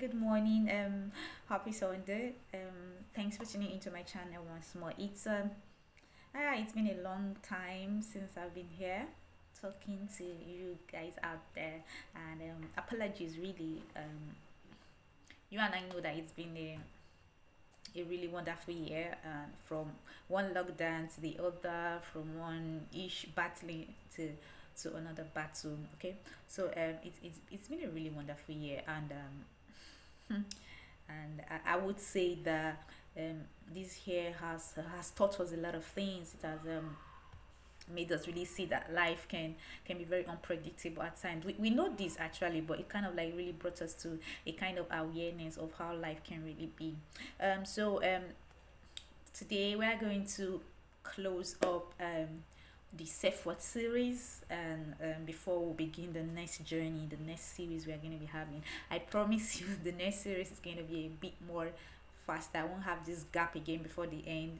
good morning. Happy Sunday. Thanks for tuning into my channel once more. It's been a long time since I've been here talking to you guys out there, and apologies really. You and I know that it's been a really wonderful year, and from one lockdown to the other, from one ish battling to another battle. Okay, so it's been a really wonderful year, and I would say that this year has taught us a lot of things. It has made us really see that life can be very unpredictable at times. We know this actually, but it kind of like really brought us to a kind of awareness of how life can really be. So today we are going to close up the self-worth series, and before we begin the next journey, the next series we are going to be having, I promise you the next series is going to be a bit more faster. I won't have this gap again before the end,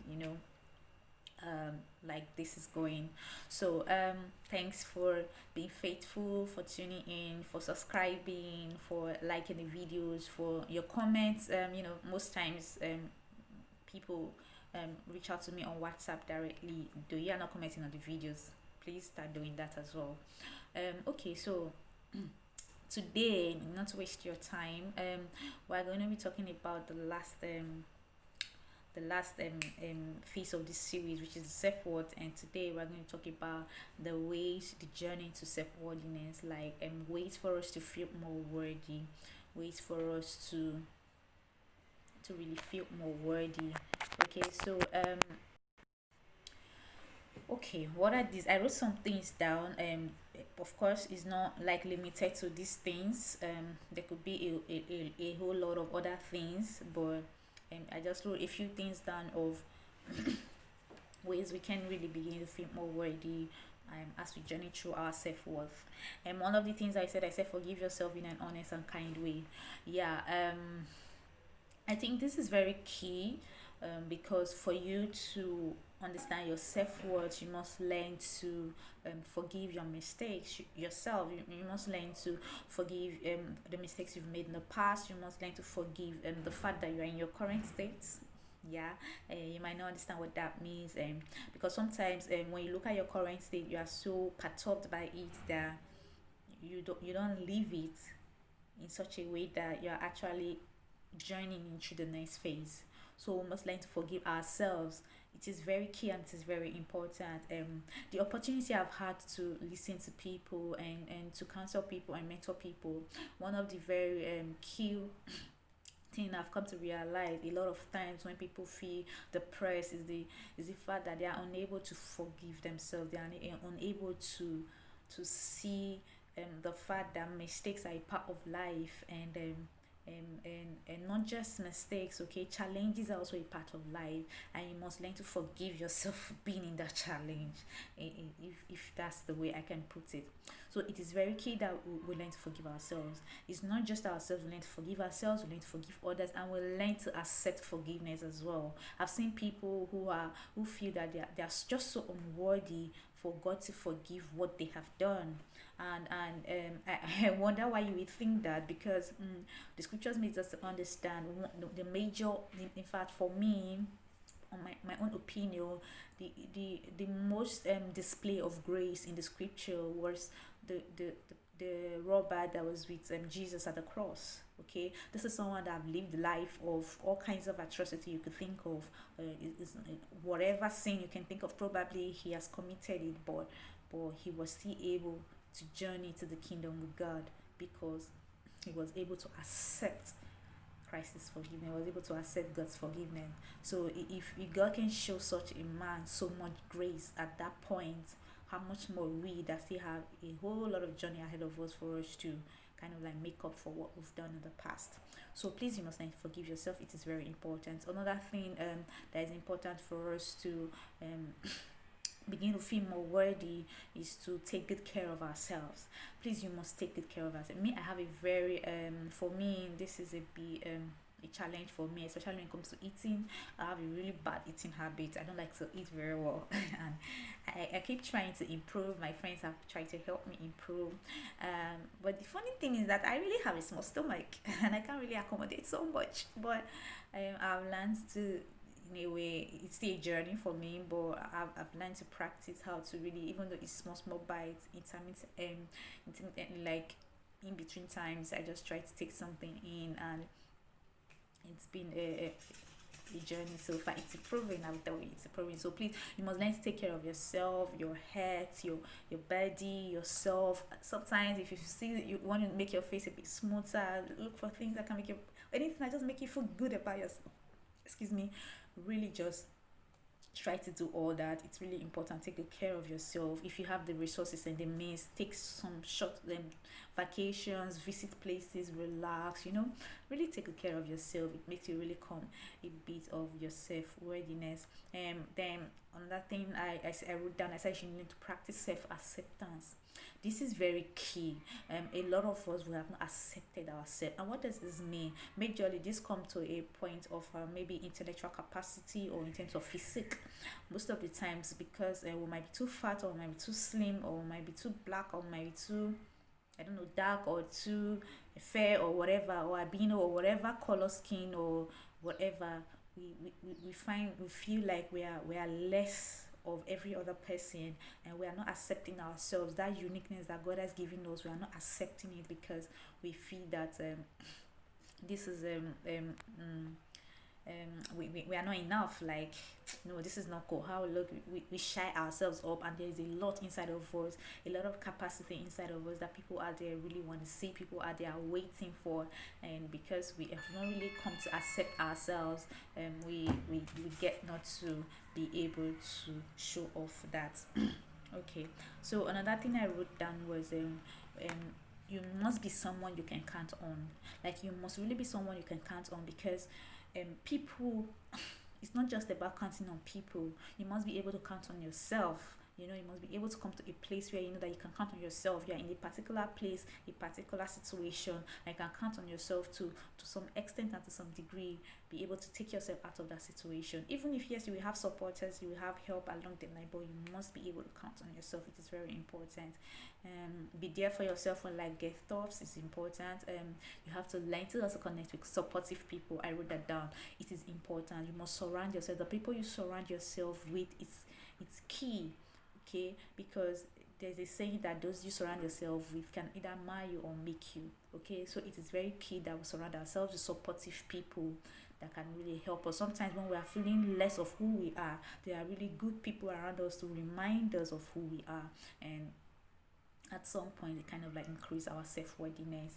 like this is going. So thanks for being faithful, for tuning in, for subscribing, for liking the videos, for your comments. Most times people reach out to me on WhatsApp directly. Though you are not commenting on the videos, please start doing that as well. Okay, so today, not to waste your time, we're going to be talking about the last phase of this series, which is self-worth. And today we're going to talk about the ways, the journey to self-worthiness, like ways for us to feel more worthy, ways for us to really feel more worthy. Okay, what are these? I wrote some things down. Of course, it's not like limited to these things. There could be a whole lot of other things, but I just wrote a few things down of ways we can really begin to feel more worthy as we journey through our self-worth. And one of the things I said forgive yourself in an honest and kind way. Yeah, I think this is very key, because for you to understand your self-worth, you must learn to forgive your mistakes yourself. You must learn to forgive the mistakes you've made in the past. You must learn to forgive the fact that you're in your current state. Yeah, you might not understand what that means, because sometimes when you look at your current state, you are so perturbed by it that you don't leave it in such a way that you're actually journeying into the next phase. So we must learn to forgive ourselves. It is very key and it is very important. The opportunity I've had to listen to people and to counsel people and mentor people, one of the very key thing I've come to realize a lot of times when people feel depressed is the fact that they are unable to forgive themselves. They are unable to see the fact that mistakes are a part of life, and not just mistakes. Okay, challenges are also a part of life, and you must learn to forgive yourself for being in that challenge, if that's the way I can put it. So it is very key that we learn to forgive ourselves. It's not just ourselves. We learn to forgive ourselves, we learn to forgive others, and we learn to accept forgiveness as well. I've seen people who feel that they are just so unworthy for God to forgive what they have done. And I wonder why you would think that, because the scriptures makes us understand the major, in fact, for me, on my own opinion, the most display of grace in the scripture was the robber that was with Jesus at the cross. Okay, this is someone that have lived life of all kinds of atrocity you could think of. Whatever sin you can think of, probably he has committed it, but he was still able to journey to the kingdom with God, because he was able to accept Christ's forgiveness, was able to accept God's forgiveness. So if God can show such a man so much grace at that point, how much more we that still have a whole lot of journey ahead of us for us to kind of like make up for what we've done in the past. So please, you must not forgive yourself. It is very important. Another thing that is important for us to begin to feel more worthy is to take good care of ourselves. Please, you must take good care of ourselves. Me, I have a very for me, this is a bit a challenge for me, especially when it comes to eating. I have a really bad eating habit. I don't like to eat very well, and I keep trying to improve. My friends have tried to help me improve, but the funny thing is that I really have a small stomach, and I can't really accommodate so much. But I've learned to, in a way, it's still a journey for me, but I've learned to practice how to really, even though it's small bites, intermittent, like in between times, I just try to take something in, and it's been a journey so far. It's improving, I'll tell you, it's improving. So please, you must learn to take care of yourself, your health, your body, yourself. Sometimes if you see you want to make your face a bit smoother, look for things that can make you, anything that just make you feel good about yourself, excuse me, really just try to do all that. It's really important. Take good care of yourself. If you have the resources and the means, take some short vacations, visit places, relax, really take good care of yourself. It makes you really come a bit of your self-worthiness. Then another thing I wrote down, I said you need to practice self-acceptance. This is very key. A lot of us, we have not accepted ourselves. And what does this mean? Majorly, this come to a point of maybe intellectual capacity, or in terms of physique. Most of the times, because we might be too fat, or we might be too slim, or we might be too black, or we might be too, I don't know, dark, or too fair, or whatever, or albino, or whatever color skin, or whatever. We feel like we are less of every other person, and we are not accepting ourselves. That uniqueness that God has given us, we are not accepting it, because we feel that this is we are not enough. Like, no, this is not cool. How look, we shy ourselves up, and there's a lot inside of us, a lot of capacity inside of us that people out there really want to see, people out there are waiting for. And because we have not really come to accept ourselves, we get not to be able to show off that. Okay, so another thing I wrote down was you must be someone you can count on. Like, you must really be someone you can count on, because people, it's not just about counting on people. You must be able to count on yourself. You must be able to come to a place where you know that you can count on yourself. You're in a particular place, a particular situation, and you can count on yourself to some extent and to some degree be able to take yourself out of that situation. Even if, yes, you will have supporters, you will have help along the line, but you must be able to count on yourself. It is very important. Be there for yourself when life gets tough. It's important. You have to learn to also connect with supportive people. I wrote that down. It is important. You must surround yourself. The people you surround yourself with, it's key. Okay, because there's a saying that those you surround yourself with can either mar you or make you. Okay, so it is very key that we surround ourselves with supportive people that can really help us. Sometimes when we are feeling less of who we are, there are really good people around us to remind us of who we are, and at some point it kind of like increase our self-worthiness.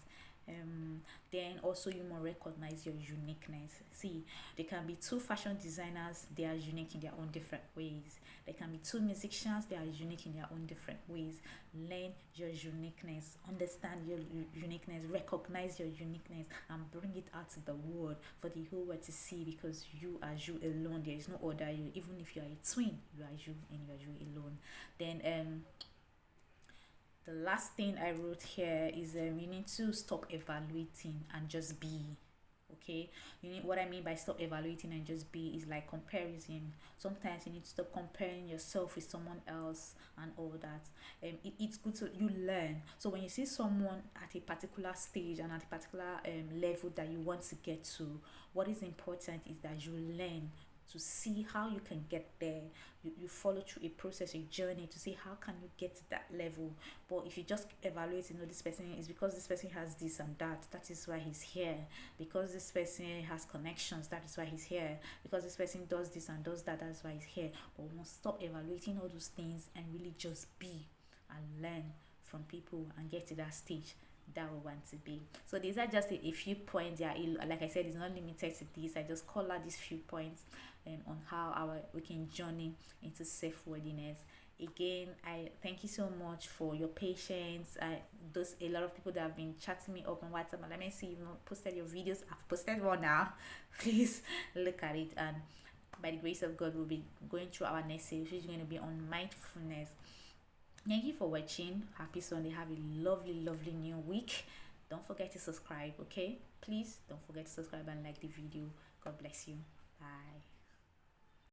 Then also you must recognize your uniqueness. See, there can be two fashion designers, they are unique in their own different ways. There can be two musicians, they are unique in their own different ways. Learn your uniqueness, understand your uniqueness, recognize your uniqueness, and bring it out to the world for the whole world to see, because you are you alone. There is no other you. Even if you are a twin, you are you, and you are you alone. Then the last thing I wrote here is you need to stop evaluating and just be. Okay, what I mean by stop evaluating and just be is like comparison. Sometimes you need to stop comparing yourself with someone else and all that. It's good to you learn. So when you see someone at a particular stage and at a particular level that you want to get to, what is important is that you learn to see how you can get there. You follow through a process, a journey, to see how can you get to that level. But if you just evaluate, this person is because this person has this and that is why he's here. Because this person has connections, that is why he's here. Because this person does this and does that, that's why he's here. But we must stop evaluating all those things and really just be and learn from people and get to that stage that we want to be. So these are just a few points. Like I said, it's not limited to this. I just call out these few points on how we can journey into self-worthiness. Again, I thank you so much for your patience. A lot of people that have been chatting me up on WhatsApp, and let me see, you've posted your videos. I've posted one now. Please look at it, and by the grace of God, we'll be going through our next series, which is going to be on mindfulness. Thank you for watching. Happy Sunday. Have a lovely new week. don't forget to subscribe. Okay, please don't forget to subscribe and like the video. God bless you. Bye.